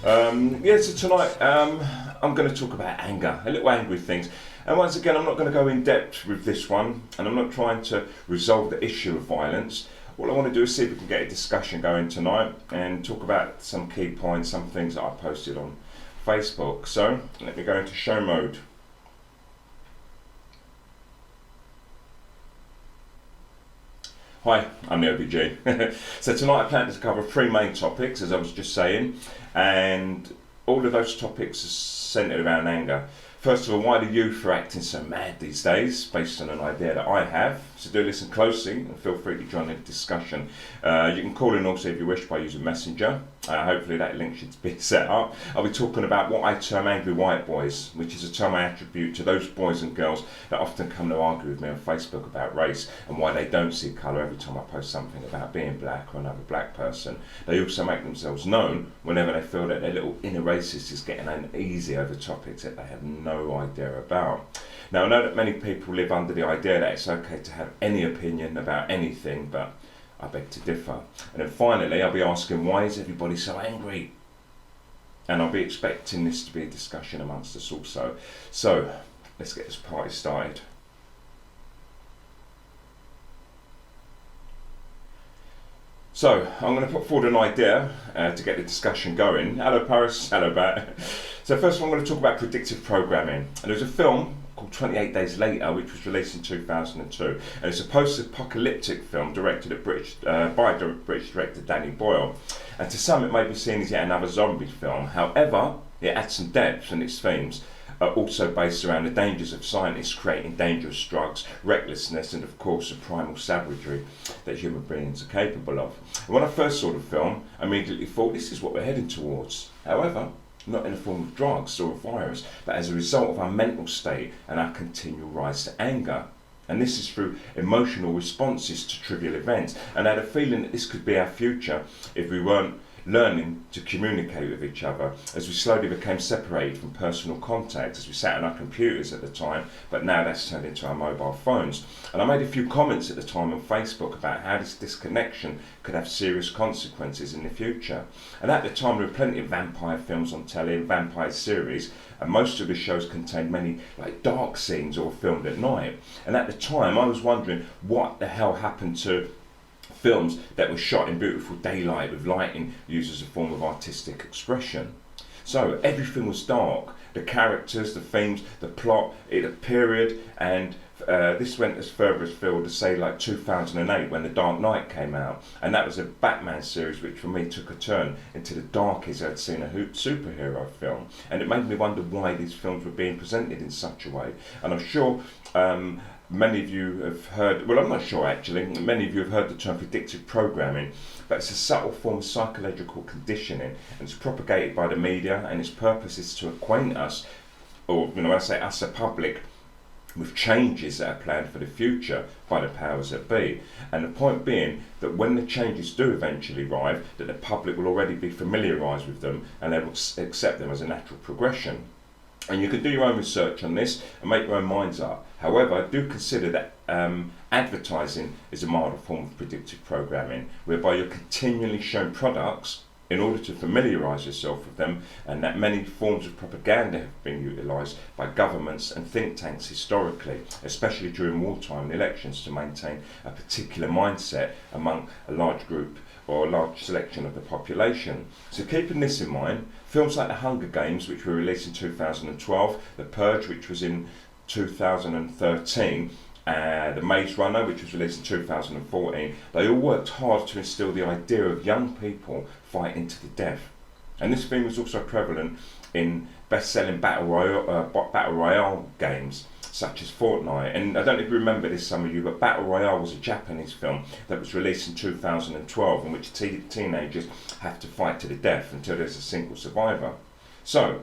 So tonight I'm going to talk about anger, a little angry things. And once again, I'm not going to go in depth with this one, and I'm not trying to resolve the issue of violence. All I want to do is see if we can get a discussion going tonight and talk about some key points, some things that I posted on Facebook. So let me go into show mode. Hi, I'm the OBG. So tonight I plan to cover three main topics, as I was just saying, and all of those topics are centered around anger. First of all, why the youth are acting so mad these days, based on an idea that I have. So do listen closely and feel free to join in the discussion. You can call in also if you wish by using Messenger. Hopefully that link should be set up. I'll be talking about what I term angry white boys, which is a term I attribute to those boys and girls that often come to argue with me on Facebook about race and why they don't see colour every time I post something about being black or another black person. They also make themselves known whenever they feel that their little inner racist is getting uneasy over topics that they have no idea about. Now, I know that many people live under the idea that it's okay to have any opinion about anything, but I beg to differ. And then finally, I'll be asking, why is everybody so angry? And I'll be expecting this to be a discussion amongst us also. So, let's get this party started. So, I'm going to put forward an idea to get the discussion going. Hello Paris, hello Bat. So first of all, I'm going to talk about predictive programming. And there's a film called 28 Days Later, which was released in 2002. And it's a post-apocalyptic film directed by British director Danny Boyle. And to some it may be seen as yet another zombie film. However, it adds some depth, and its themes are also based around the dangers of scientists creating dangerous drugs, recklessness, and of course the primal savagery that human beings are capable of. And when I first saw the film, I immediately thought, this is what we're heading towards. However, not in the form of drugs or a virus, but as a result of our mental state and our continual rise to anger. And this is through emotional responses to trivial events. And I had a feeling that this could be our future if we weren't learning to communicate with each other, as we slowly became separated from personal contact, as we sat on our computers at the time, but now that's turned into our mobile phones. And I made a few comments at the time on Facebook about how this disconnection could have serious consequences in the future. And at the time there were plenty of vampire films on telly and vampire series, and most of the shows contained many dark scenes or filmed at night. And at the time I was wondering what the hell happened to films that were shot in beautiful daylight with lighting used as a form of artistic expression. So everything was dark, the characters, the themes, the plot, the period, and this went as further afield as say 2008 when The Dark Knight came out, and that was a Batman series which for me took a turn into the darkest I'd seen a superhero film, and it made me wonder why these films were being presented in such a way. And I'm sure many of you have heard, well I'm not sure actually, many of you have heard the term predictive programming, but it's a subtle form of psychological conditioning, and it's propagated by the media, and its purpose is to acquaint us, or when I say us, the public, with changes that are planned for the future by the powers that be. And the point being that when the changes do eventually arrive, that the public will already be familiarised with them and they will accept them as a natural progression. And you can do your own research on this and make your own minds up. However, do consider that advertising is a milder form of predictive programming, whereby you're continually shown products in order to familiarise yourself with them, and that many forms of propaganda have been utilised by governments and think tanks historically, especially during wartime elections, to maintain a particular mindset among a large group or a large selection of the population. So keeping this in mind, films like The Hunger Games, which were released in 2012, The Purge, which was in 2013, The Maze Runner, which was released in 2014, they all worked hard to instill the idea of young people fighting to the death. And this theme was also prevalent in best-selling battle royale games such as Fortnite. And I don't know if you remember this, some of you, but Battle Royale was a Japanese film that was released in 2012 in which teenagers have to fight to the death until there's a single survivor. So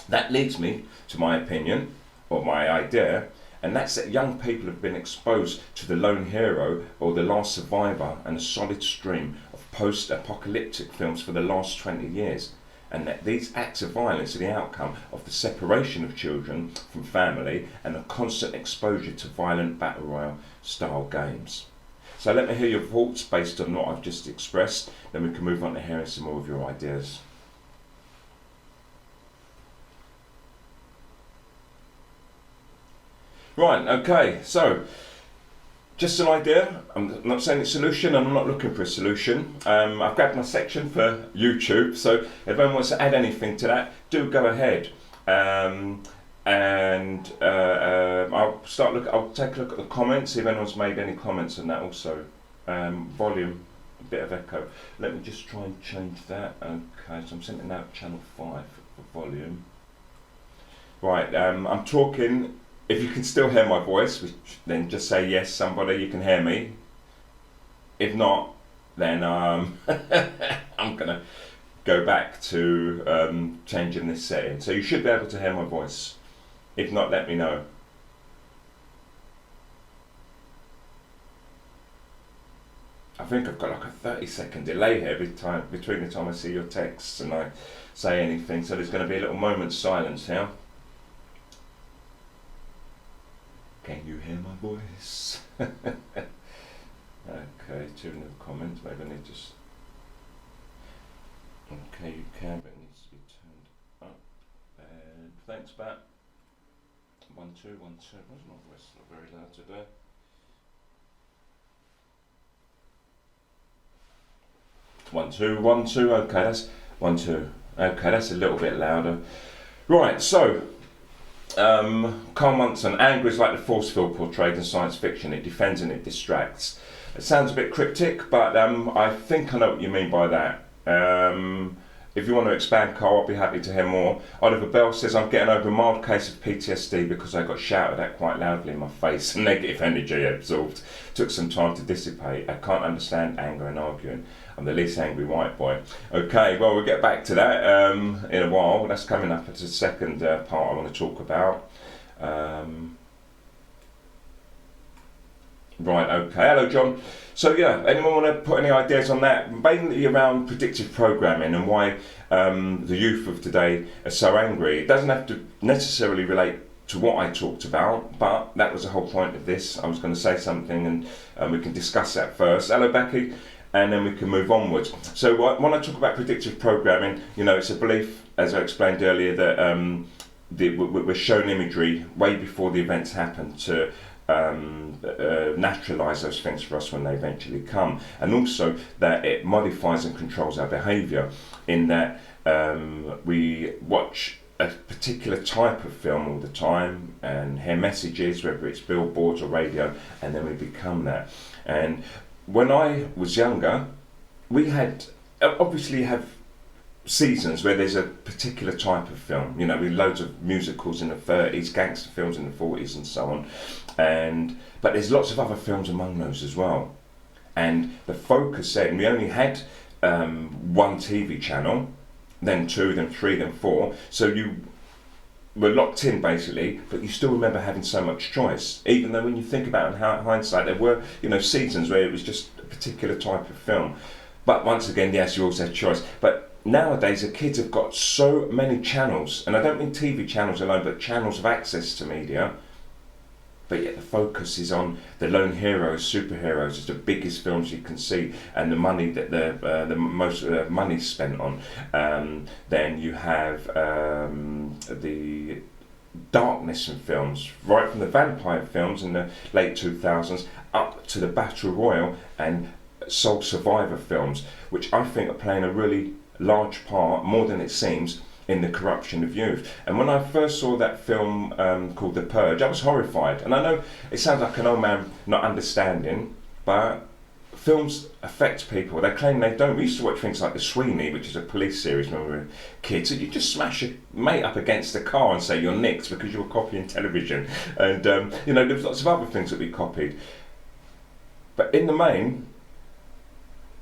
that leads me to my opinion, or my idea, and that's that young people have been exposed to the lone hero or the last survivor and a solid stream of post-apocalyptic films for the last 20 years. And that these acts of violence are the outcome of the separation of children from family and the constant exposure to violent battle royale style games. So let me hear your thoughts based on what I've just expressed, then we can move on to hearing some more of your ideas. Right, okay, so just an idea. I'm not saying it's a solution, and I'm not looking for a solution. I've grabbed my section for YouTube, so if anyone wants to add anything to that, do go ahead. And I'll I'll take a look at the comments, see if anyone's made any comments on that also. Volume, a bit of echo. Let me just try and change that. Okay, so I'm sending out channel 5 for volume. Right, I'm talking. If you can still hear my voice, then just say yes, somebody, you can hear me. If not, then I'm going to go back to changing this setting. So you should be able to hear my voice. If not, let me know. I think I've got like a 30-second delay here between the time I see your texts and I say anything. So there's going to be a little moment's silence here. Can you hear my voice? Okay, 2 new comments. Maybe I need just. Okay, you can, but it needs to be turned up. And thanks, Bat. 1 2 1 2. Where's my voice? Not very loud today. One two 1 2. Okay, that's 1 2. Okay, that's a little bit louder. Right, so. Carl Munson, anger is like the force field portrayed in science fiction. It defends and it distracts. It sounds a bit cryptic, but I think I know what you mean by that. If you want to expand, Carl, I'll be happy to hear more. Oliver Bell says, I'm getting over a mild case of PTSD because I got shouted at quite loudly in my face and negative energy absorbed. Took some time to dissipate. I can't understand anger and arguing. I'm the least angry white boy. Okay, well, we'll get back to that in a while. That's coming up as the second part I want to talk about. Right, okay. Hello, John. So, yeah, anyone want to put any ideas on that? Mainly around predictive programming and why the youth of today are so angry. It doesn't have to necessarily relate to what I talked about, but that was the whole point of this. I was going to say something and we can discuss that first. Hello, Becky. And then we can move onwards. So when I talk about predictive programming, you know, it's a belief, as I explained earlier, that we're shown imagery way before the events happen to naturalise those things for us when they eventually come. And also that it modifies and controls our behaviour in that we watch a particular type of film all the time and hear messages, whether it's billboards or radio, and then we become that. And when I was younger, we had obviously have seasons where there's a particular type of film. You know, with loads of musicals in the 30s, gangster films in the 40s, and so on. But there's lots of other films among those as well. And the focus then, we only had one TV channel, then 2, then 3, then 4. So you were locked in basically, but you still remember having so much choice. Even though when you think about it in hindsight, there were, you know, seasons where it was just a particular type of film. But once again, yes, you also had choice. But nowadays, the kids have got so many channels, and I don't mean TV channels alone, but channels of access to media. But yet the focus is on the lone heroes, superheroes, it's the biggest films you can see, and the money that the most money spent on. Then you have the darkness in films, right from the vampire films in the late 2000s up to the Battle Royale and Soul Survivor films, which I think are playing a really large part, more than it seems, in the corruption of youth. And when I first saw that film called The Purge, I was horrified. And I know it sounds like an old man not understanding, but films affect people. They claim they don't. We used to watch things like The Sweeney, which is a police series when we were kids, and you just smash your mate up against a car and say you're nicked because you were copying television. And you know, there's lots of other things that we copied. But in the main,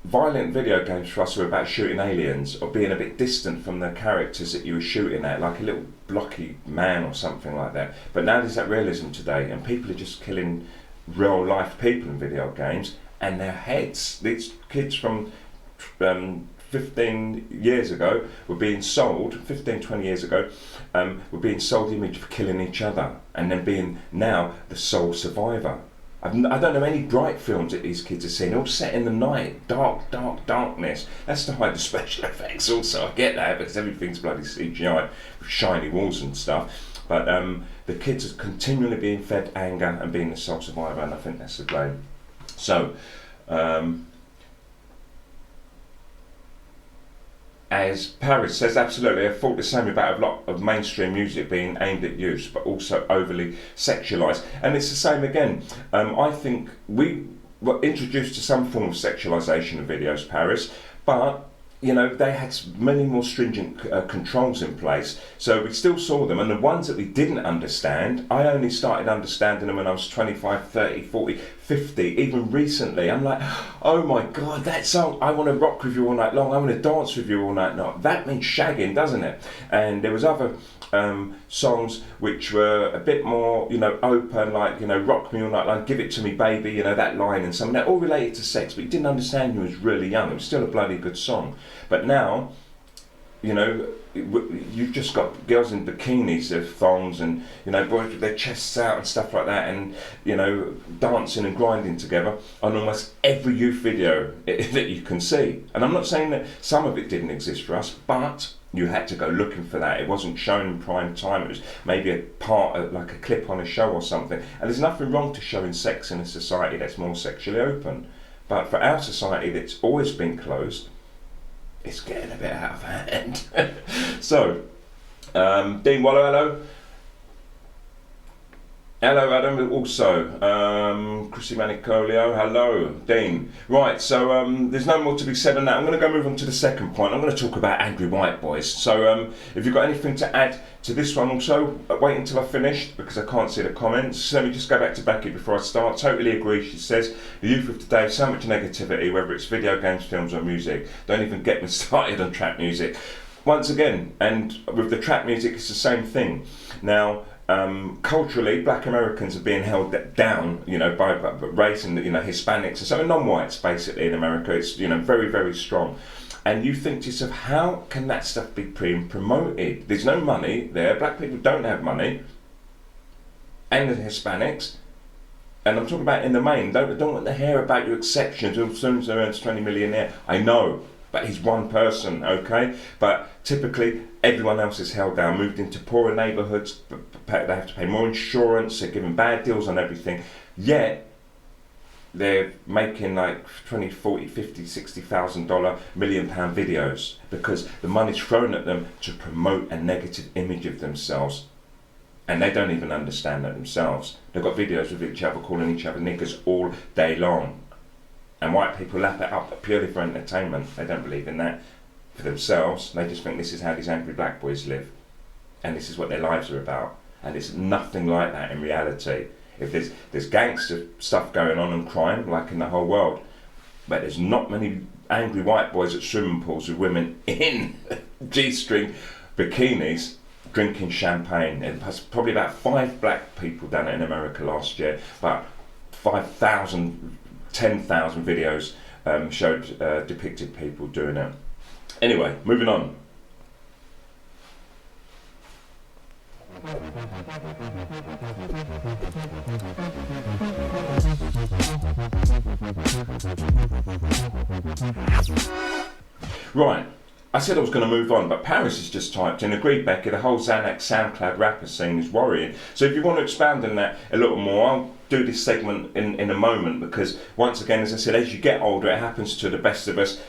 violent video games for us were about shooting aliens or being a bit distant from the characters that you were shooting at, like a little blocky man or something like that. But now there's that realism today, and people are just killing real life people in video games, and their heads, these kids from 15 years ago were being sold, 15, 20 years ago, were being sold the image of killing each other, and then being now the sole survivor. I don't know any bright films that these kids are seeing, all set in the night, darkness. That's to hide the special effects also, I get that, because everything's bloody CGI with shiny walls and stuff. But the kids are continually being fed anger and being the sole survivor, and I think that's the blame. So, as Paris says, absolutely, I thought the same about a lot of mainstream music being aimed at youth, but also overly sexualised. And it's the same again. I think we were introduced to some form of sexualisation of videos, Paris, but you know, they had many more stringent controls in place, so we still saw them, and the ones that we didn't understand, I only started understanding them when I was 25, 30, 40, 50, even recently. I'm like, oh my God, that song, I want to rock with you all night long, I want to dance with you all night long. That means shagging, doesn't it? And there was other songs which were a bit more, you know, open, like, you know, rock me all night long, give it to me baby, you know, that line and something, that all related to sex, but you didn't understand you was really young. It was still a bloody good song. But now, you know, you've just got girls in bikinis, their thongs, and, you know, boys with their chests out and stuff like that, and, you know, dancing and grinding together on almost every youth video that you can see. And I'm not saying that some of it didn't exist for us, but you had to go looking for that. It wasn't shown in prime time. It was maybe a part of, like a clip on a show or something. And there's nothing wrong to showing sex in a society that's more sexually open. But for our society that's always been closed, it's getting a bit out of hand. So, Dean Waller, hello. Hello, Adam. Also, Chrissy Manicolio. Hello, Dean. Right, so there's no more to be said on that. I'm going to go move on to the second point. I'm going to talk about angry white boys. So, if you've got anything to add to this one also, wait until I've finished because I can't see the comments. So let me just go back to Becky before I start. Totally agree, she says. The youth of today have so much negativity, whether it's video games, films or music. Don't even get me started on trap music. Once again, and with the trap music, it's the same thing. Now, culturally, black Americans are being held down, you know, by race, and, you know, Hispanics and so non-whites basically in America. It's, you know, very, very strong. And you think to yourself, how can that stuff be promoted? There's no money there. Black people don't have money, and the Hispanics. And I'm talking about in the main. Don't want to hear about your exceptions. As soon as earns 20 million there, I know, but he's one person, okay? But typically, everyone else is held down, moved into poorer neighbourhoods. They have to pay more insurance. They're given bad deals on everything. Yet they're making like 20, 40, 50, $60,000, £1 million videos because the money's thrown at them to promote a negative image of themselves. And they don't even understand that themselves. They've got videos of each other calling each other niggers all day long. And white people lap it up purely for entertainment. They don't believe in that for themselves. They just think this is how these angry black boys live. And this is what their lives are about. And it's nothing like that in reality. If there's gangster stuff going on and crime, like in the whole world, but there's not many angry white boys at swimming pools with women in G-string bikinis drinking champagne. And probably about 5 black people done it in America last year, but 5,000, 10,000 videos showed depicted people doing it. Anyway, moving on. Right, I said I was going to move on, but Paris has just typed in, agreed Becky, the whole Xanax SoundCloud rapper scene is worrying. So if you want to expand on that a little more, I'll do this segment in a moment, because once again, as I said, as you get older, it happens to the best of us,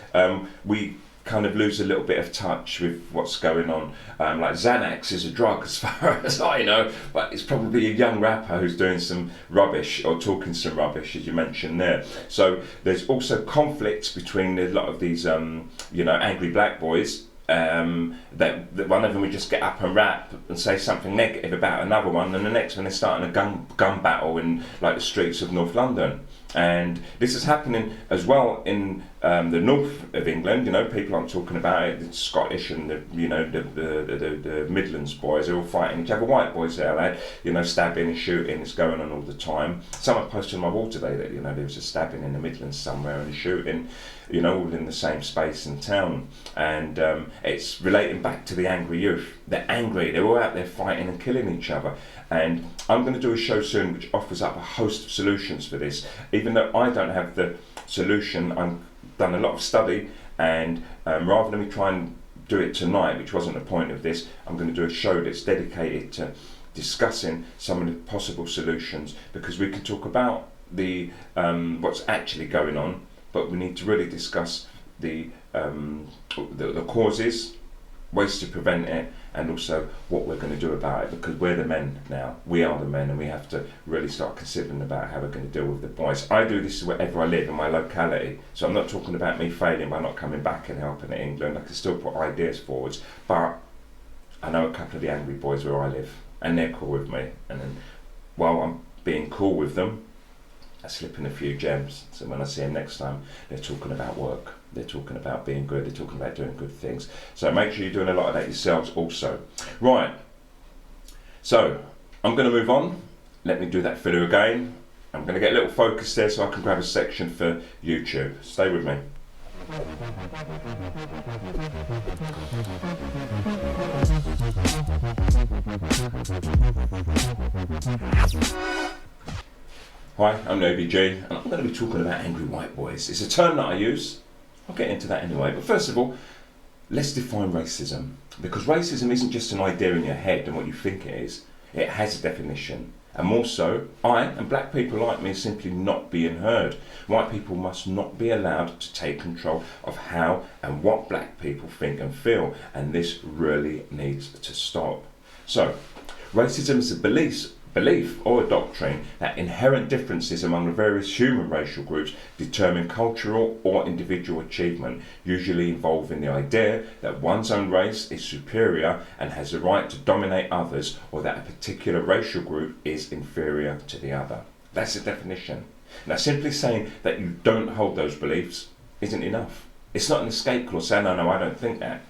we kind of lose a little bit of touch with what's going on. Like Xanax is a drug as far as I know, but it's probably a young rapper who's doing some rubbish or talking some rubbish, as you mentioned there. So there's also conflicts between a lot of these, you know, angry black boys. That one of them would just get up and rap and say something negative about another one, and the next one they're starting a gun battle in like the streets of North London. And this is happening as well in the north of England. You know, people aren't talking about it. The Scottish and the, you know, the Midlands boys are all fighting each other. White boys there, like, you know, stabbing and shooting is going on all the time. Someone posted on my wall today that, you know, there was a stabbing in the Midlands somewhere and a shooting, you know, all in the same space in town. And it's relating back to the angry youth. They're angry. They're all out there fighting and killing each other. And I'm going to do a show soon which offers up a host of solutions for this. Even though I don't have the solution, I've done a lot of study, and rather than me try and do it tonight, which wasn't the point of this, I'm going to do a show that's dedicated to discussing some of the possible solutions, because we can talk about the what's actually going on, but we need to really discuss the causes, ways to prevent it, and also what we're going to do about it, because we're the men now. We are the men, and we have to really start considering about how we're going to deal with the boys. I do this wherever I live in my locality, so I'm not talking about me failing by not coming back and helping at England. I can still put ideas forwards, but I know a couple of the angry boys where I live, and they're cool with me, and then while I'm being cool with them, I slip in a few gems. So when I see them next time, they're talking about work, they're talking about being good, they're talking about doing good things. So make sure you're doing a lot of that yourselves also. Right, so I'm going to move on. Let me do that video again. I'm going to get a little focus there so I can grab a section for YouTube. Stay with me. Hi, I'm the OBG, and I'm going to be talking about angry white boys. It's a term that I use. I'll get into that anyway. But first of all, let's define racism. Because racism isn't just an idea in your head and what you think it is. It has a definition. And more so, I and black people like me are simply not being heard. White people must not be allowed to take control of how and what black people think and feel. And this really needs to stop. So, racism is a belief or a doctrine that inherent differences among the various human racial groups determine cultural or individual achievement, usually involving the idea that one's own race is superior and has the right to dominate others, or that a particular racial group is inferior to the other. That's the definition. Now, simply saying that you don't hold those beliefs isn't enough. It's not an escape clause saying, no, I don't think that.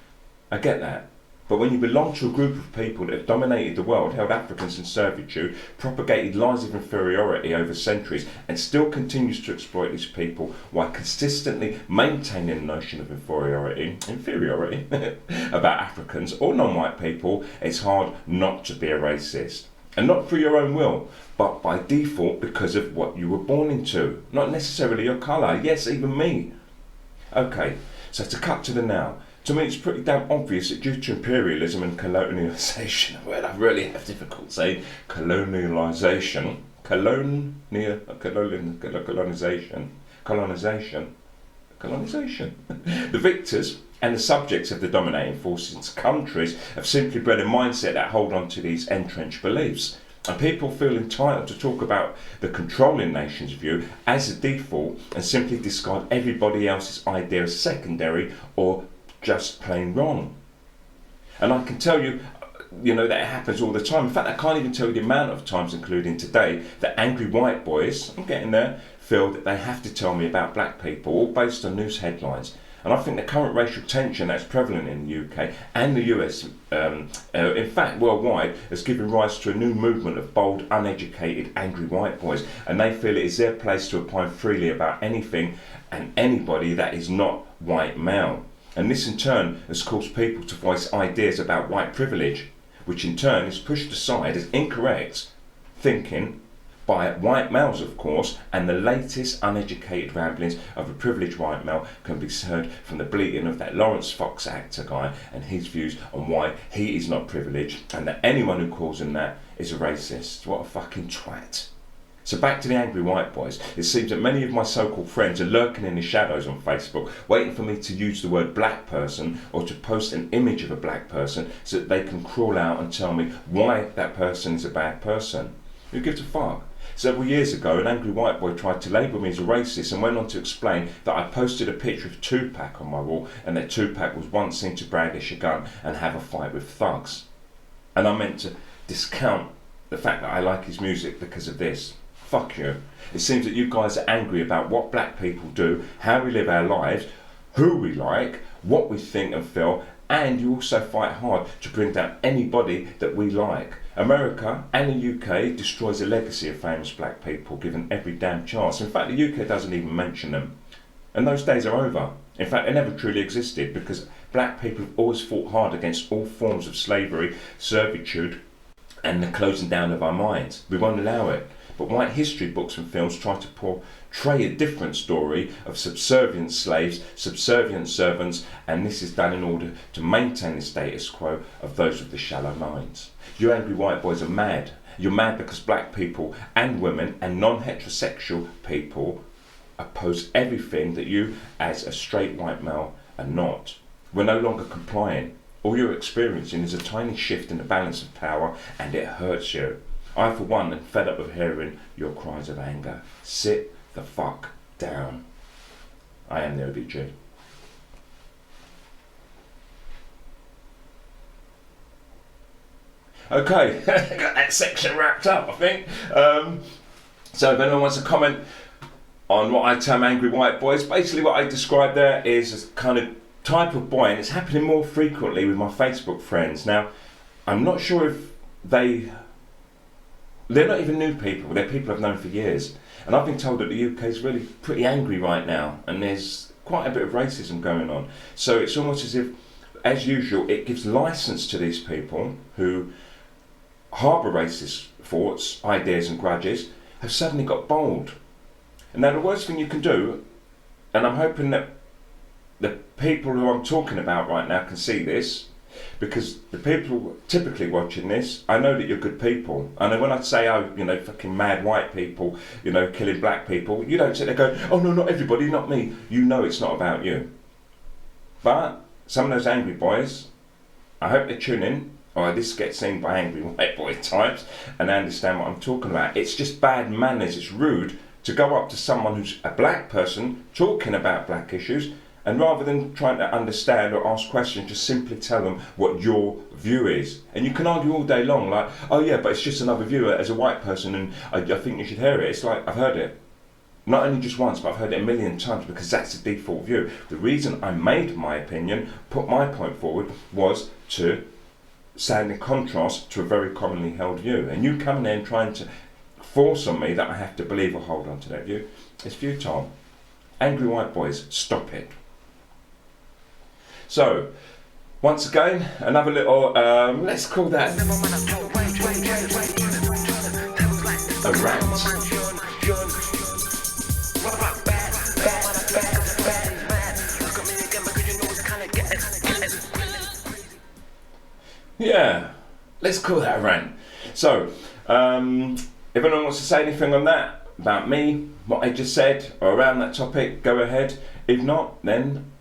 I get that. But when you belong to a group of people that have dominated the world, held Africans in servitude, propagated lies of inferiority over centuries, and still continues to exploit these people while consistently maintaining the notion of inferiority about Africans or non-white people, it's hard not to be a racist. And not through your own will, but by default because of what you were born into. Not necessarily your colour, yes, even me. Okay, so to cut to the now. To me, it's pretty damn obvious that due to imperialism and colonialisation, a word I really have difficulty saying, colonization, the victors and the subjects of the dominating forces countries have simply bred a mindset that hold on to these entrenched beliefs. And people feel entitled to talk about the controlling nation's view as a default and simply discard everybody else's idea as secondary or just plain wrong. And I can tell you, that it happens all the time. In fact, I can't even tell you the amount of times, including today, that angry white boys, I'm getting there, feel that they have to tell me about black people, all based on news headlines. And I think the current racial tension that's prevalent in the UK and the US, in fact worldwide, has given rise to a new movement of bold, uneducated, angry white boys. And they feel it is their place to opine freely about anything and anybody that is not white male. And this in turn has caused people to voice ideas about white privilege, which in turn is pushed aside as incorrect thinking by white males, of course, and the latest uneducated ramblings of a privileged white male can be heard from the bleating of that Lawrence Fox actor guy and his views on why he is not privileged, and that anyone who calls him that is a racist. What a fucking twat. So back to the angry white boys. It seems that many of my so-called friends are lurking in the shadows on Facebook, waiting for me to use the word black person or to post an image of a black person so that they can crawl out and tell me why that person is a bad person. Who gives a fuck? Several years ago, an angry white boy tried to label me as a racist and went on to explain that I posted a picture of Tupac on my wall and that Tupac was once seen to brandish a gun and have a fight with thugs. And I meant to discount the fact that I like his music because of this. Fuck you. It seems that you guys are angry about what black people do, how we live our lives, who we like, what we think and feel, and you also fight hard to bring down anybody that we like. America and the UK destroys the legacy of famous black people given every damn chance. In fact, the UK doesn't even mention them. And those days are over. In fact, they never truly existed because black people have always fought hard against all forms of slavery, servitude, and the closing down of our minds. We won't allow it But white history books and films try to portray a different story of subservient slaves, subservient servants, and this is done in order to maintain the status quo of those with the shallow minds. You angry white boys are mad. You're mad because black people and women and non-heterosexual people oppose everything that you as a straight white male are not. We're no longer complying. All you're experiencing is a tiny shift in the balance of power, and it hurts you. I, for one, am fed up of hearing your cries of anger. Sit the fuck down. I am the OBG. Okay, got that section wrapped up, I think. So if anyone wants to comment on what I term angry white boys, basically what I describe there is a kind of type of boy, and it's happening more frequently with my Facebook friends. Now, I'm not sure if they're not even new people, they're people I've known for years. And I've been told that the UK is really pretty angry right now, and there's quite a bit of racism going on. So it's almost as if, as usual, it gives license to these people who harbour racist thoughts, ideas and grudges, have suddenly got bold. And now the worst thing you can do, and I'm hoping that the people who I'm talking about right now can see this, because the people typically watching this, I know that you're good people. I know when I say, oh, you know, fucking mad white people, you know, killing black people, you don't sit there going, oh no, not everybody, not me. You know it's not about you. But some of those angry boys, I hope they tune in, or this gets seen by angry white boy types, and they understand what I'm talking about. It's just bad manners, it's rude to go up to someone who's a black person talking about black issues, and rather than trying to understand or ask questions, just simply tell them what your view is. And you can argue all day long, like, oh yeah, but it's just another view as a white person, and I think you should hear it. It's like, I've heard it. Not only just once, but I've heard it a million times, because that's the default view. The reason I made my opinion, put my point forward, was to stand in contrast to a very commonly held view. And you coming in trying to force on me that I have to believe or hold on to that view, it's futile. Angry white boys, stop it. So, once again, another little, let's call that a rant. Yeah, let's call that a rant. So, if anyone wants to say anything on that, about me, what I just said, or around that topic, go ahead. If not, then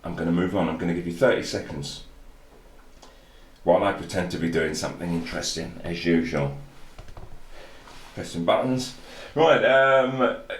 I'm going to move on. I'm going to give you 30 seconds while I pretend to be doing something interesting, as usual. Pressing buttons. Right,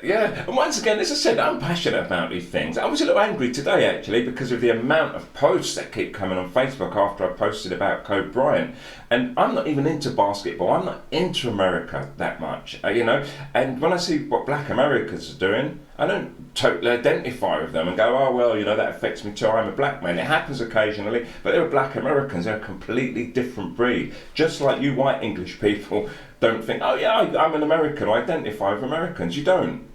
yeah, and once again, as I said, I'm passionate about these things. I was a little angry today, actually, because of the amount of posts that keep coming on Facebook after I posted about Kobe Bryant. And I'm not even into basketball. I'm not into America that much, you know. And when I see what black Americans are doing, I don't totally identify with them and go, oh, well, you know, that affects me too. I'm a black man. It happens occasionally, but they're black Americans. They're a completely different breed. Just like you white English people don't think, oh yeah, I'm an American, I identify with Americans. You don't.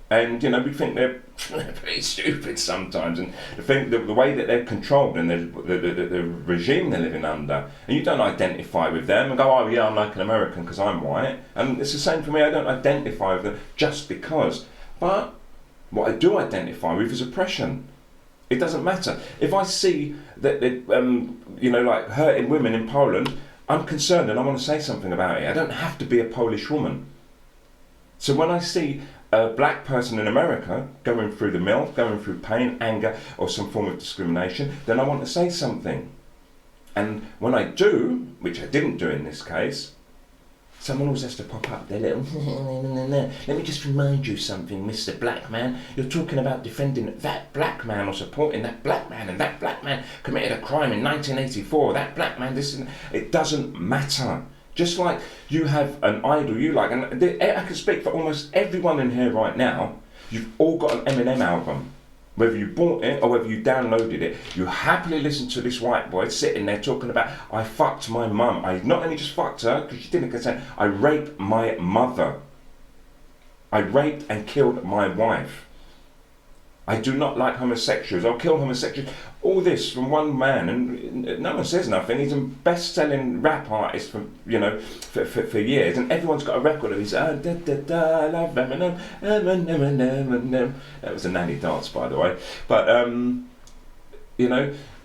And, you know, we think they're pretty stupid sometimes, and the way that they're controlled and the regime they're living under, and you don't identify with them and go, oh yeah, I'm like an American because I'm white. And it's the same for me, I don't identify with them just because. But what I do identify with is oppression. It doesn't matter. If I see that they're, you know, like hurting women in Poland, I'm concerned and I want to say something about it. I don't have to be a Polish woman. So when I see a black person in America going through the mill, going through pain, anger, or some form of discrimination, then I want to say something. And when I do, which I didn't do in this case, someone always has to pop up their little, let me just remind you something, Mr. Black Man. You're talking about defending that black man or supporting that black man, and that black man committed a crime in 1984. That black man, this and it doesn't matter. Just like you have an idol you like, and I can speak for almost everyone in here right now, you've all got an Eminem album. Whether you bought it or whether you downloaded it, you happily listen to this white boy sitting there talking about, I fucked my mum. I not only just fucked her, because she didn't consent, I raped my mother. I raped and killed my wife. I do not like homosexuals. I'll kill homosexuals. all this from one man, and no one says nothing. He's a best-selling rap artist for years, and everyone's got a record of his. I love Eminem, Eminem. That was a nanny dance, by the way. But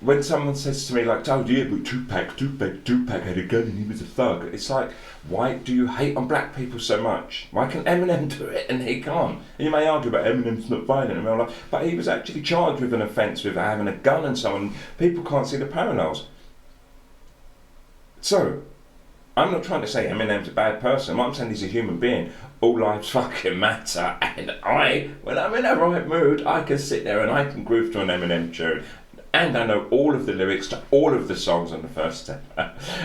when someone says to me like, "Oh yeah, but Tupac had a gun and he was a thug," it's like, why do you hate on black people so much? Why can Eminem do it and he can't? And you may argue about Eminem's not violent in real life, but he was actually charged with an offence with having a gun and so on. People can't see the parallels. So, I'm not trying to say Eminem's a bad person. What I'm saying, he's a human being. All lives fucking matter. And when I'm in a right mood, I can sit there and I can groove to an Eminem tune. And I know all of the lyrics to all of the songs on the first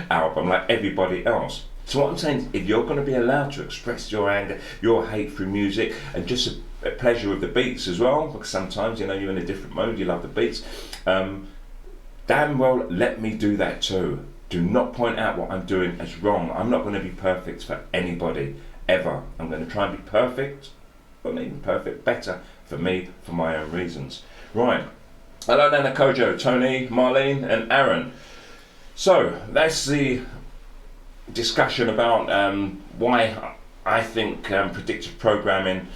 album, like everybody else. So what I'm saying is, if you're going to be allowed to express your anger, your hate through music, and just a pleasure with the beats as well, because sometimes, you're in a different mode, you love the beats, damn well let me do that too. Do not point out what I'm doing as wrong. I'm not going to be perfect for anybody, ever. I'm going to try and be perfect, but not even perfect, better for me, for my own reasons. Right. Hello Nana Kojo, Tony, Marlene and Aaron. So that's the discussion about why I think predictive programming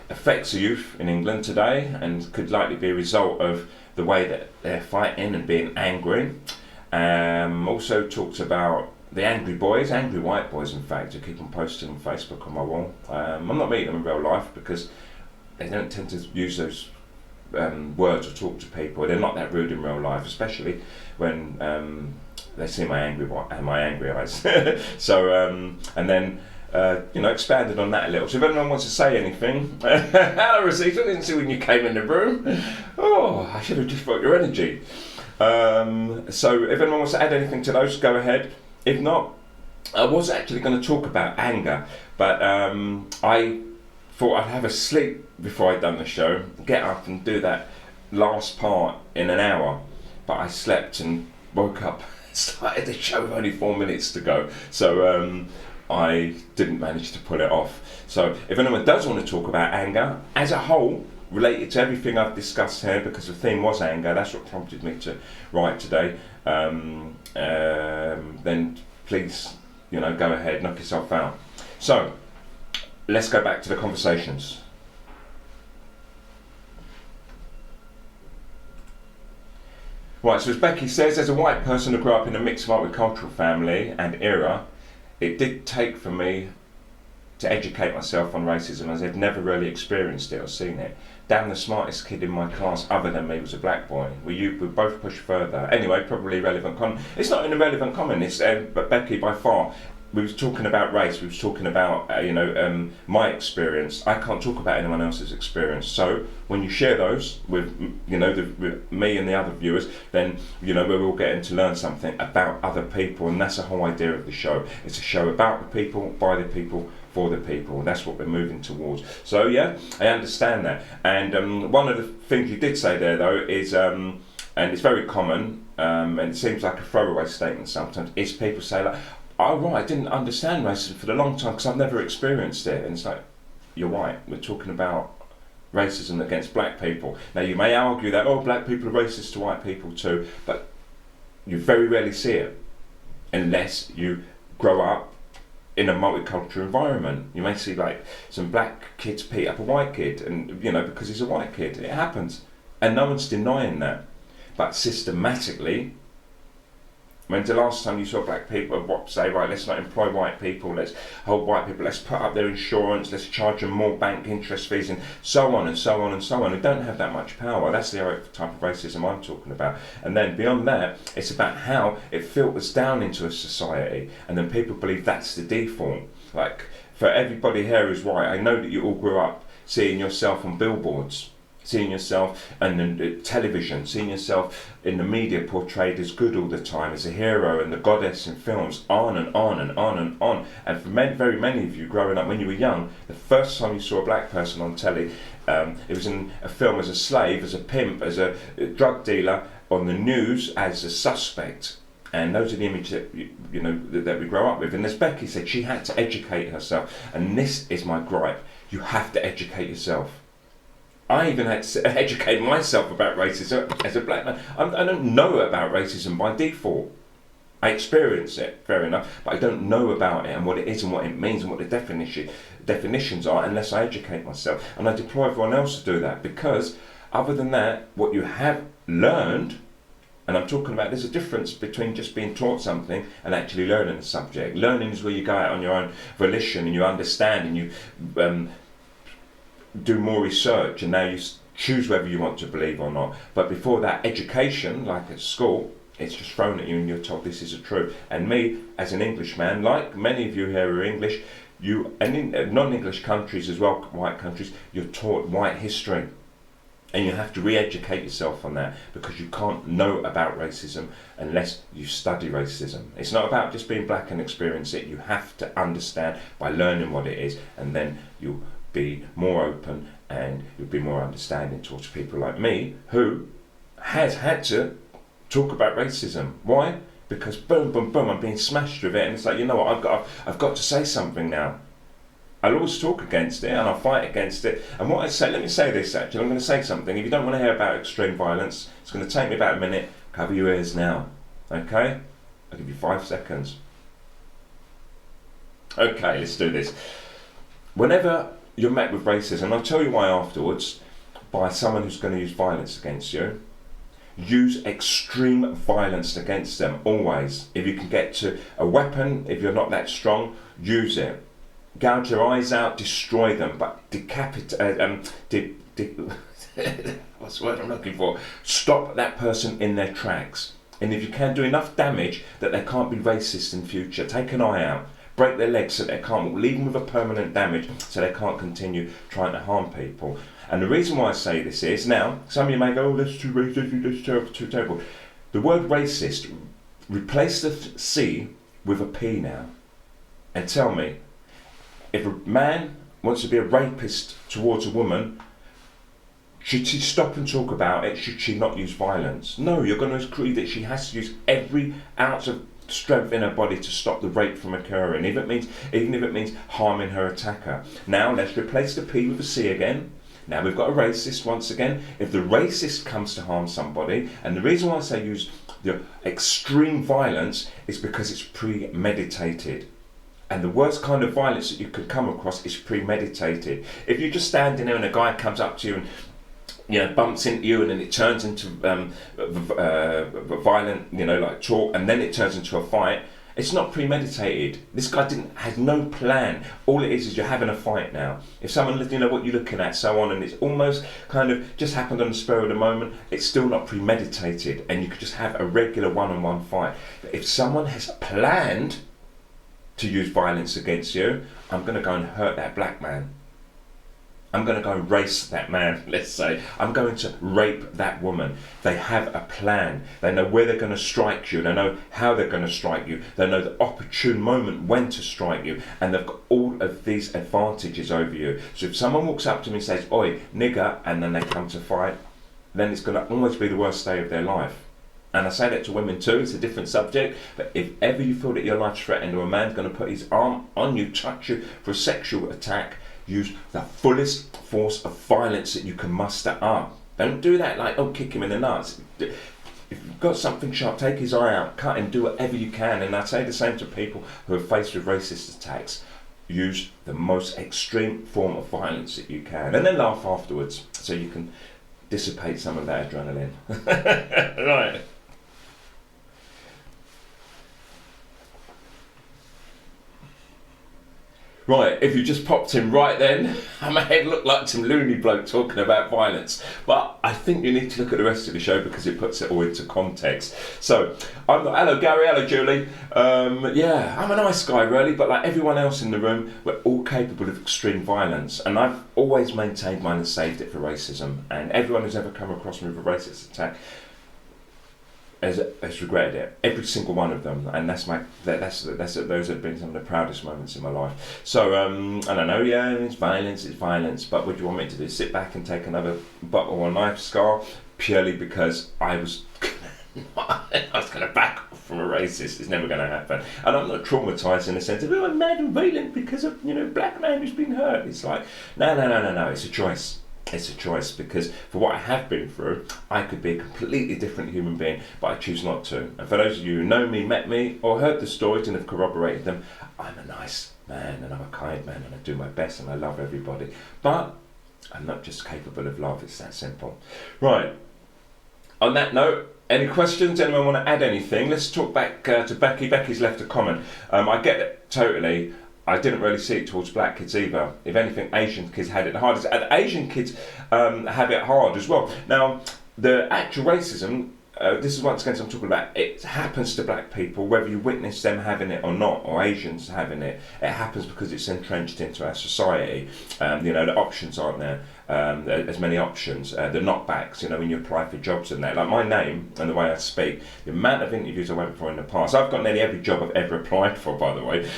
affects the youth in England today, and could likely be a result of the way that they're fighting and being angry. Also talks about the angry boys, angry white boys in fact, who keep on posting on Facebook on my wall. I'm not meeting them in real life because they don't tend to use those words or talk to people. They're not that rude in real life, especially when they see my angry eyes. So and then expanded on that a little. So if anyone wants to say anything, hello Rosita, I didn't see when you came in the room. Oh, I should have just felt your energy. So if anyone wants to add anything to those, go ahead. If not, I was actually going to talk about anger, but I thought I'd have a sleep before I'd done the show, get up and do that last part in an hour, but I slept and woke up, started the show with only 4 minutes to go, so I didn't manage to pull it off. So if anyone does want to talk about anger as a whole, related to everything I've discussed here, because the theme was anger, that's what prompted me to write today, then please, go ahead, knock yourself out. So let's go back to the conversations. Right, so as Becky says, as a white person who grew up in a mixed multicultural family and era, it did take for me to educate myself on racism, as I've never really experienced it or seen it. Damn, the smartest kid in my class other than me was a black boy. We both pushed further. Anyway, probably relevant comment. It's not an irrelevant comment, it's, but Becky, by far, we was talking about race, we was talking about, my experience. I can't talk about anyone else's experience. So when you share those with, with me and the other viewers, then, we're all getting to learn something about other people. And that's the whole idea of the show. It's a show about the people, by the people, for the people. And that's what we're moving towards. So yeah, I understand that. And one of the things you did say there though is, and it's very common, and it seems like a throwaway statement sometimes, is people say like, oh right, I didn't understand racism for a long time because I've never experienced it. And it's like, you're right, we're talking about racism against black people. Now you may argue that, black people are racist to white people too, but you very rarely see it unless you grow up in a multicultural environment. You may see like some black kids beat up a white kid, and because he's a white kid, it happens, and no one's denying that. But systematically, when's the last time you saw black people say, right, let's not employ white people, let's hold white people, let's put up their insurance, let's charge them more bank interest fees, and so on and so on and so on. They don't have that much power. That's the type of racism I'm talking about. And then beyond that, it's about how it filters down into a society, and then people believe that's the default. Like, for everybody here who's white, I know that you all grew up seeing yourself on billboards, seeing yourself on the television, seeing yourself in the media portrayed as good all the time, as a hero and the goddess in films, on and on and on and on. And for very many of you growing up, when you were young, the first time you saw a black person on telly, it was in a film as a slave, as a pimp, as a drug dealer, on the news as a suspect. And those are the images that, that we grow up with. And as Becky said, she had to educate herself. And this is my gripe. You have to educate yourself. I even had to educate myself about racism as a black man. I don't know about racism by default. I experience it, fair enough, but I don't know about it and what it is and what it means and what the definitions are unless I educate myself. And I deploy everyone else to do that, because other than that, what you have learned, and I'm talking about, there's a difference between just being taught something and actually learning a subject. Learning is where you go out on your own volition and you understand and you do more research, and now you choose whether you want to believe or not. But before that, education, like at school, it's just thrown at you and you're told this is the truth. And me, as an Englishman, like many of you here are English, and in non-English countries as well, white countries, you're taught white history. And you have to re-educate yourself on that, because you can't know about racism unless you study racism. It's not about just being black and experience it. You have to understand by learning what it is, and then you'll be more open and you'll be more understanding towards people like me, who has had to talk about racism. Why? Because boom, boom, boom, I'm being smashed with it, and it's like, you know what, I've got to say something now. I'll always talk against it and I'll fight against it. And what I say, let me say this actually, I'm going to say something. If you don't want to hear about extreme violence, it's going to take me about a minute. Cover your ears now, okay? I'll give you 5 seconds. Okay, let's do this. Whenever you're met with racism, I'll tell you why afterwards, by someone who's going to use violence against you, use extreme violence against them, always. If you can get to a weapon, if you're not that strong, use it. Gouge your eyes out, destroy them, but what's the word I'm looking for? Stop that person in their tracks. And if you can do enough damage that they can't be racist in future, take an eye out, break their legs so they can't, leave them with a permanent damage so they can't continue trying to harm people. And the reason why I say this is, now, some of you may go, oh, that's too racist, that's terrible, too terrible. The word racist, replace the C with a P now. And tell me, if a man wants to be a rapist towards a woman, should she stop and talk about it? Should she not use violence? No, you're going to agree that she has to use every ounce of strength in her body to stop the rape from occurring, even if it means harming her attacker. Now let's replace the P with a C again. Now we've got a racist once again. If the racist comes to harm somebody, and the reason why I say use the extreme violence is because it's premeditated. And the worst kind of violence that you could come across is premeditated. If you're just standing there and a guy comes up to you and, you know, bumps into you, and then it turns into violent, you know, like talk, and then it turns into a fight, it's not premeditated. This guy has no plan. All it is you're having a fight now. If someone, you know what you're looking at, so on, and it's almost kind of just happened on the spur of the moment, it's still not premeditated, and you could just have a regular one-on-one fight. But if someone has planned to use violence against you, I'm going to go and hurt that black man. I'm going to go and race that man, let's say. I'm going to rape that woman. They have a plan. They know where they're going to strike you. They know how they're going to strike you. They know the opportune moment when to strike you. And they've got all of these advantages over you. So if someone walks up to me and says, oi, nigger, and then they come to fight, then it's going to always be the worst day of their life. And I say that to women too, it's a different subject, but if ever you feel that your life's threatened or a man's going to put his arm on you, touch you for a sexual attack, use the fullest force of violence that you can muster up. Don't do that like, oh, kick him in the nuts. If you've got something sharp, take his eye out, cut him, do whatever you can. And I say the same to people who are faced with racist attacks. Use the most extreme form of violence that you can. And then laugh afterwards so you can dissipate some of that adrenaline. Right. Right, if you just popped in right then, I may look like some loony bloke talking about violence, but I think you need to look at the rest of the show because it puts it all into context. So, hello Gary, hello Julie. Yeah, I'm a nice guy really, but like everyone else in the room, we're all capable of extreme violence, and I've always maintained mine and saved it for racism, and everyone who's ever come across me with a racist attack has regretted it, every single one of them, and those have been some of the proudest moments in my life. So and I know, yeah, it's violence, but what do you want me to do? Sit back and take another bottle or knife scar purely because I was going to back off from a racist? It's never going to happen. And I'm not traumatised in the sense of, oh, I'm mad and violent because of, you know, black man who's been hurt. It's like, no, it's a choice. It's a choice, because for what I have been through, I could be a completely different human being, but I choose not to. And for those of you who know me, met me, or heard the stories and have corroborated them, I'm a nice man and I'm a kind man and I do my best and I love everybody. But I'm not just capable of love, it's that simple. Right, on that note, any questions? Anyone want to add anything? Let's talk back to Becky. Becky's left a comment. I get it totally. I didn't really see it towards black kids either. If anything, Asian kids had it the hardest. And Asian kids have it hard as well. Now, the actual racism, this is once again I'm talking about, it happens to black people, whether you witness them having it or not, or Asians having it. It happens because it's entrenched into our society. The options aren't there. As many options, the knockbacks, when you apply for jobs and that. Like my name and the way I speak, the amount of interviews I went for in the past. I've got nearly every job I've ever applied for, by the way,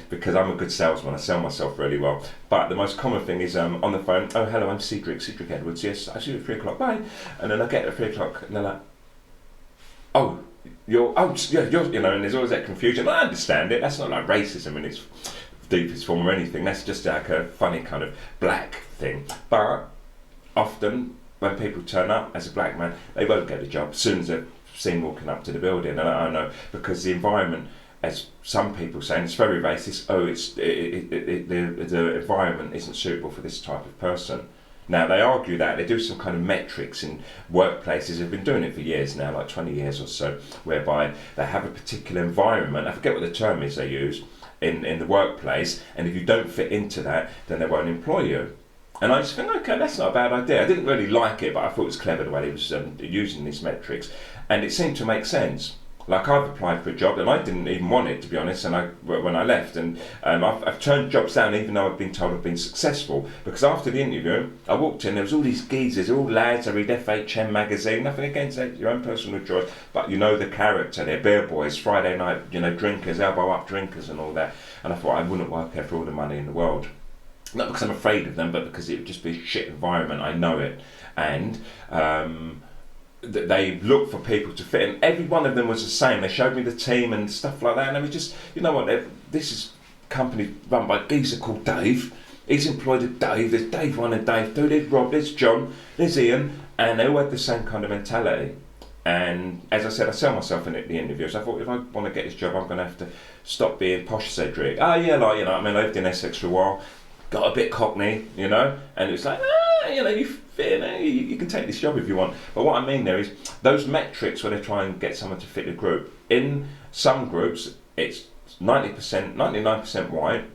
because I'm a good salesman. I sell myself really well. But the most common thing is on the phone, oh, hello, I'm Cedric Edwards. Yes, I see you at 3 o'clock, bye. And then I get at 3 o'clock and they're like, oh, you're, and there's always that confusion. I understand it. That's not like racism in its deepest form or anything. That's just like a funny kind of black thing. But often when people turn up as a black man, they won't get a job as soon as they're seen walking up to the building. And I know, because the environment, as some people say, and it's very racist, the environment isn't suitable for this type of person. Now, they argue that, they do some kind of metrics in workplaces, they've been doing it for years now, like 20 years or so, whereby they have a particular environment, I forget what the term is they use, in the workplace, and if you don't fit into that, then they won't employ you. And I just think, okay, that's not a bad idea. I didn't really like it, but I thought it was clever the way he was using these metrics, and it seemed to make sense. Like, I've applied for a job and I didn't even want it, to be honest, and when I left, and I've turned jobs down even though I've been told I've been successful, because after the interview I walked in, there was all these geezers, they're all lads, I read FHM magazine, nothing against it, your own personal choice, but the character, they're beer boys, Friday night, drinkers, elbow up drinkers and all that, and I thought I wouldn't work there for all the money in the world. Not because I'm afraid of them, but because it would just be a shit environment, I know it, and they looked for people to fit in. Every one of them was the same. They showed me the team and stuff like that, and I was just, this is a company run by a geezer called Dave. He's employed a Dave. There's Dave 1 and Dave 2. There's Rob, there's John, there's Ian, and they all had the same kind of mentality. And as I said, I sell myself in the interviews. I thought, if I want to get this job, I'm going to have to stop being posh Cedric. I lived in Essex for a while, got a bit cockney, and it's like, you fit in, you can take this job if you want. But what I mean there is, those metrics where they try and get someone to fit the group, in some groups, it's 90%, 99% white,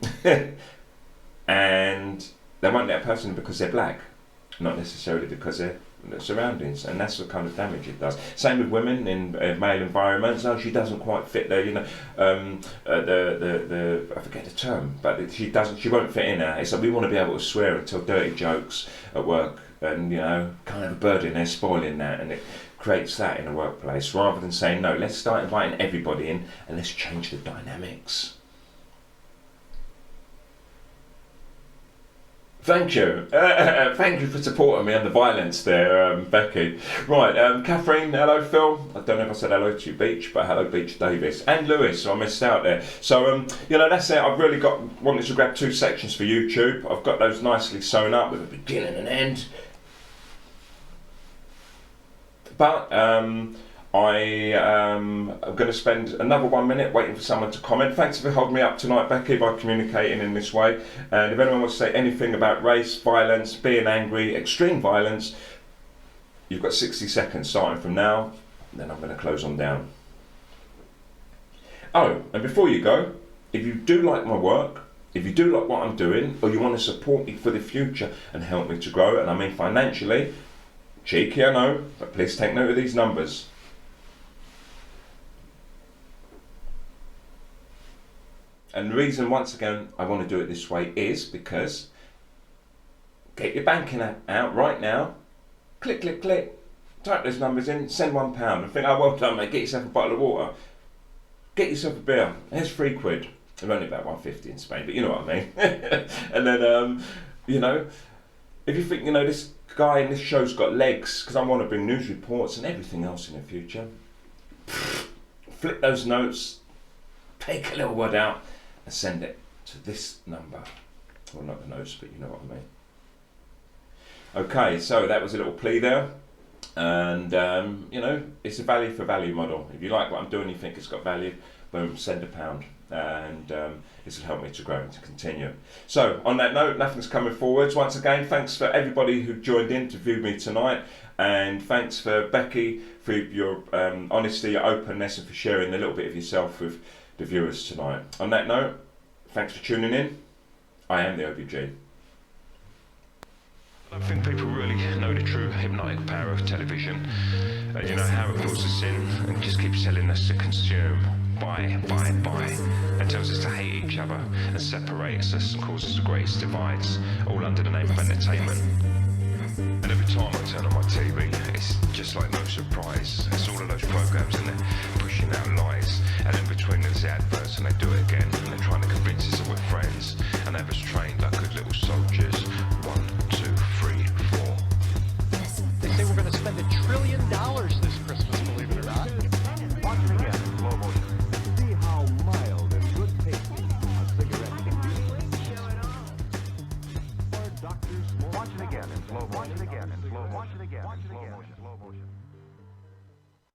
and they won't let a person because they're black, not necessarily because they're the surroundings, and that's the kind of damage it does. Same with women in male environments. Oh, she doesn't quite fit there, I forget the term, but she won't fit in there. It's like we want to be able to swear and tell dirty jokes at work, and can't have a bird in there spoiling that, and it creates that in a workplace, rather than saying, no, let's start inviting everybody in and let's change the dynamics. Thank you. Thank you for supporting me on the violence there, Becky. Right, Catherine, hello Phil. I don't know if I said hello to you, Beach, but hello Beach Davis. And Lewis, so I missed out there. So, that's it. I've really wanted to grab 2 sections for YouTube. I've got those nicely sewn up with a beginning and end. But I'm going to spend another 1 minute waiting for someone to comment. Thanks for holding me up tonight, Becky, by communicating in this way. And if anyone wants to say anything about race, violence, being angry, extreme violence, you've got 60 seconds starting from now, and then I'm going to close on down. Oh, and before you go, if you do like my work, if you do like what I'm doing, or you want to support me for the future and help me to grow, and I mean financially, cheeky I know, but please take note of these numbers. And the reason, once again, I want to do it this way is because get your banking app out right now, click, click, click, type those numbers in, send £1 and think, oh, well done, mate, get yourself a bottle of water, get yourself a beer, here's £3. They're only about 150 in Spain, but you know what I mean. And then, if you think, this guy in this show's got legs, because I want to bring news reports and everything else in the future, flip those notes, take a little word out, and send it to this number. Well, not the notes, but you know what I mean. Okay, so that was a little plea there. And you know, it's a value for value model. If you like what I'm doing, you think it's got value, boom, send £1, and this will help me to grow and to continue. So on that note, nothing's coming forwards. Once again, thanks for everybody who joined in to view me tonight, and thanks for Becky for your honesty, your openness, and for sharing a little bit of yourself with the viewers tonight. On that note, thanks for tuning in. I am the OBG. I don't think people really know the true hypnotic power of television. You know how it pulls us in and just keeps telling us to consume, buy, and tells us to hate each other and separates us and causes the greatest divides, all under the name of entertainment. And every time I turn on my TV, it's just like no surprise. It's all of those programs and they're pushing out lies. And in between there's the adverts and they do it again. And they're trying to convince us that we're friends and have us trained like good little soldiers. 1, 2, 3, 4. They say we're going to spend $1 trillion this Christmas, believe it or not. Watch it again in slow motion. See how mild and good tasting a cigarette can be. Or doctors. Watch it again in slow motion. Watch it again in slow motion.